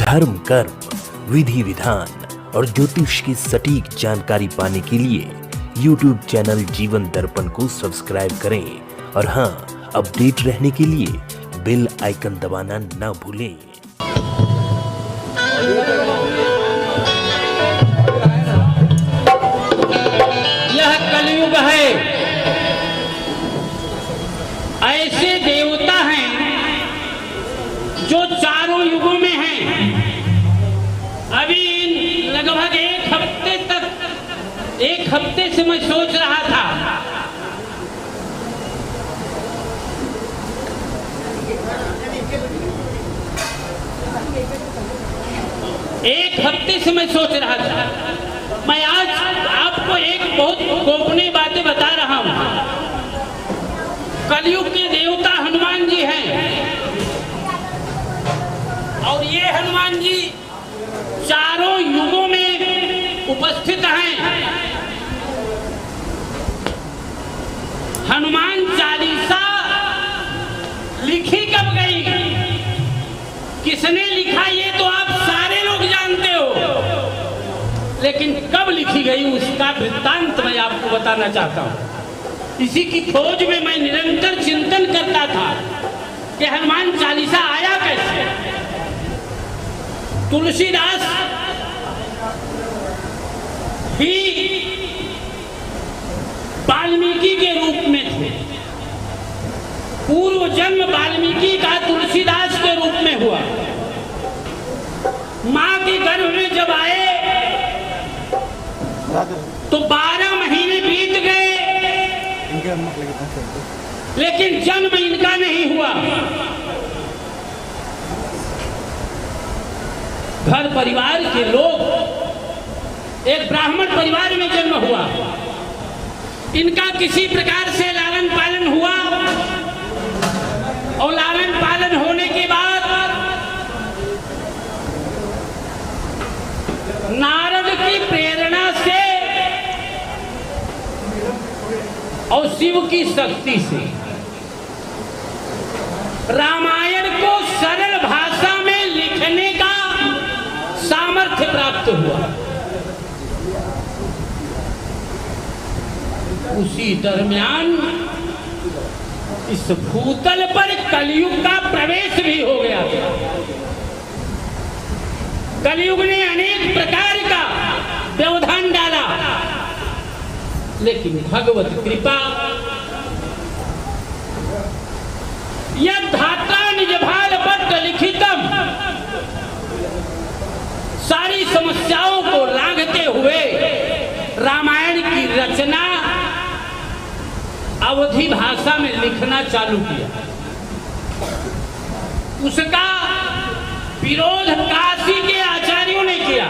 धर्म, कर्म, विधि विधान और ज्योतिष की सटीक जानकारी पाने के लिए YouTube चैनल जीवन दर्पण को सब्सक्राइब करें और हाँ, अपडेट रहने के लिए बेल आइकन दबाना ना भूलें। यह कलयुग है। ऐसे देवता हैं जो चारों युगों में हैं। अभी लगभग एक हफ्ते से मैं सोच रहा था, मैं आज आपको एक बहुत गोपनीय बातें बता रहा हूं। कलयुग के देवता हनुमान जी हैं और ये हनुमान जी चारों युगों में उपस्थित हैं। हनुमान चालीसा लिखी कब गई, किसने लिखा, ये तो आप सारे लोग जानते हो, लेकिन कब लिखी गई उसका वृत्तांत मैं आपको बताना चाहता हूं। इसी की खोज में मैं निरंतर चिंतन करता था कि हनुमान चालीसा आया कैसे। तुलसीदास भी वाल्मीकि के रूप में थे। पूर्व जन्म वाल्मीकि का तुलसीदास के रूप में हुआ। मां के गर्भ में जब आए तो 12 महीने बीत गए, लेकिन जन्म इनका नहीं हुआ। घर परिवार के लोग, एक ब्राह्मण परिवार में जन्म हुआ, इनका किसी प्रकार से लालन पालन हुआ और लालन पालन होने के बाद नारद की प्रेरणा से और शिव की शक्ति से रामायण को सरल भाषा में लिखने का सामर्थ्य प्राप्त हुआ। उसी दरमियान इस भूतल पर कलयुग का प्रवेश भी हो गया था। कलयुग ने अनेक प्रकार का व्यवधान डाला, लेकिन भगवत कृपा, यह धाता निज भाल बट्ट लिखितम, सारी समस्याओं को लांघते हुए रामायण की रचना अवधी भाषा में लिखना चालू किया। उसका विरोध काशी के आचार्यों ने किया।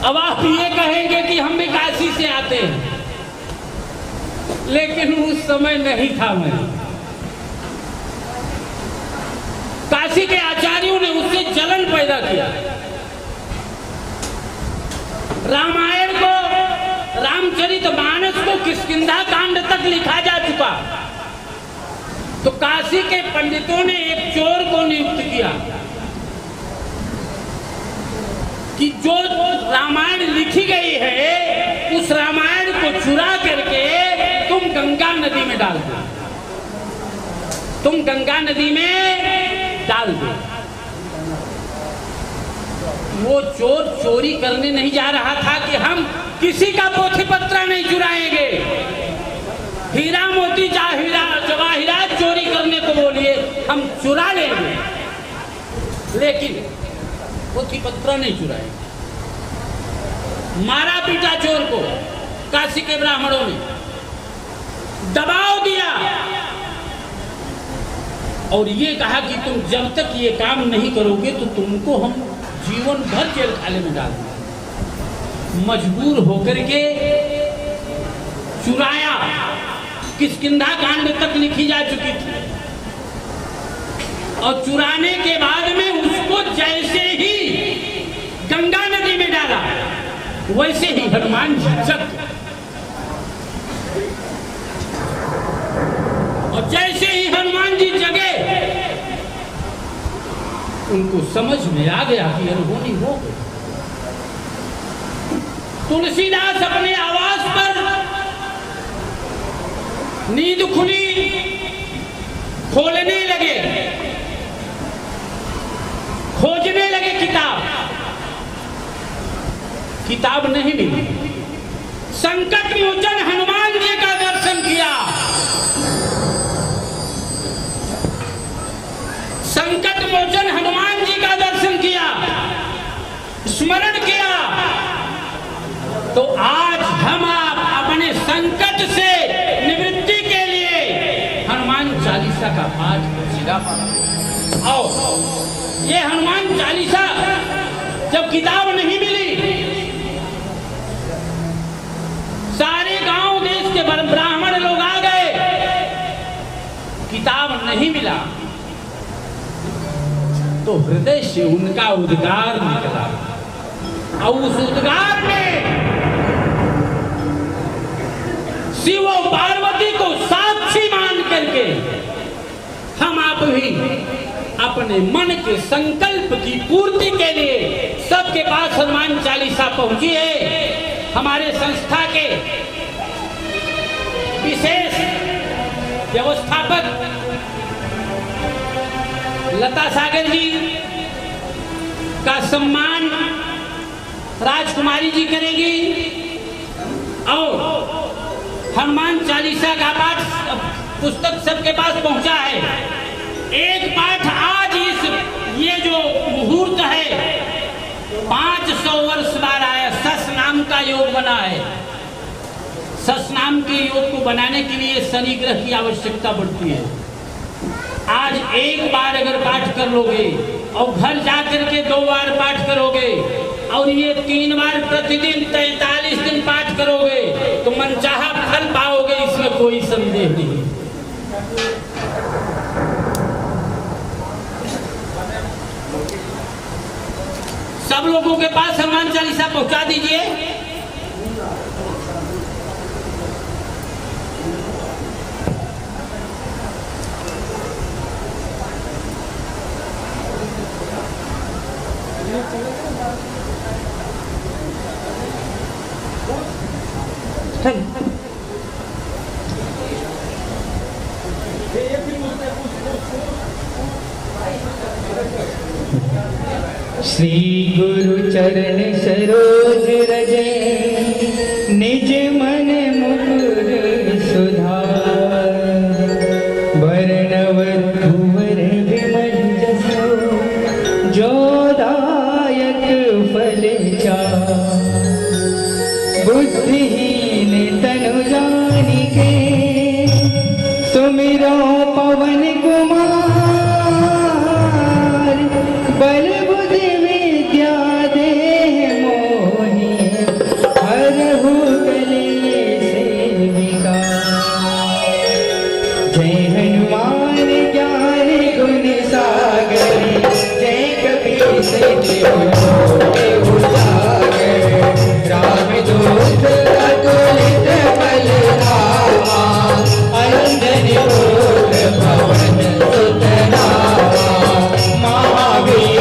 अब आप ये कहेंगे कि हम भी काशी से आते हैं, लेकिन उस समय नहीं था मैं। काशी के आचार्यों ने उससे जलन पैदा किया। रामायण को, रामचरितमानस को किष्किंधा कांड तक लिखा जा चुका, तो काशी के पंडितों ने एक चोर को नियुक्त किया कि जो रामायण लिखी गई है उस रामायण को चुरा करके तुम गंगा नदी में डाल दो, तुम गंगा नदी में डाल दो। वो चोर चोरी करने नहीं जा रहा था कि हम किसी का पोथी पत्रा नहीं चुराएंगे, हीरा मोती जवाहिरात चोरी करने को बोलिए हम चुरा लेंगे, लेकिन पोथी पत्रा नहीं चुराएंगे। मारा पीटा चोर को काशी के ब्राह्मणों ने, दबाव दिया और ये कहा कि तुम जब तक ये काम नहीं करोगे तो तुमको हम जीवन भर जेल खाने में डाल देंगे। मजबूर होकर के चुराया। किष्किंधा कांड तक लिखी जा चुकी थी और चुराने के बाद में उसको जैसे ही गंगा नदी में डाला, वैसे ही हनुमान जी जग, और जैसे ही हनुमान जी जगे उनको समझ में आ गया कि अनहोनी हो गई। तुलसीदास अपने आवास पर नींद खुली, खोलने लगे, खोजने लगे किताब नहीं मिली। संकट मोचन हनुमान जी का दर्शन किया, संकट मोचन हनुमान जी का दर्शन किया, स्मरण किया, तो आज हम आप अपने संकट से निवृत्ति के लिए हनुमान चालीसा का पाठ सीधा पढ़ा। और ये हनुमान चालीसा जब किताब नहीं मिली, सारे गांव देश के ब्राह्मण लोग आ गए, किताब नहीं मिला, तो हृदय से उनका उद्गार निकला, और उस उद्गार में शिव और पार्वती को साक्षी मान करके हम आप भी अपने मन के संकल्प की पूर्ति के लिए सबके पास हनुमान चालीसा पहुंची है। हमारे संस्था के विशेष व्यवस्थापक लता सागर जी का सम्मान राजकुमारी जी करेगी, और हनुमान चालीसा का पाठ पुस्तक सबके पास पहुंचा है। एक पाठ आज ये जो मुहूर्त है 500 वर्ष बाद आया, सस नाम का योग बना है। सस नाम के योग को बनाने के लिए शनि ग्रह की आवश्यकता पड़ती है। आज एक बार अगर पाठ कर लोगे और घर जाकर के 2 बार पाठ करोगे और ये 3 बार प्रतिदिन 43 दिन पाठ करोगे तो मनचाहा फल पाओगे, इसमें कोई संदेह नहीं। सब लोगों के पास हनुमान चालीसा पहुंचा दीजिए। श्री गुरु चरण सरोज रजे, निज मन मुकुर सुधार। वर्णव धुवर विमंजसो, जो दायक फल चार। बुद्धिहीन तनु जानिके, सुमिरो पवन कुमार। बल बुद्धि विद्या देह मोहि, हरहु कलेश विकार। जय हनुमान ज्ञान गुण सागर, जय कपीस तिहुँ उजागर। रामदूत अतुलित बल धामा, अंजनी पुत्र पवन सुत नामा। महावीर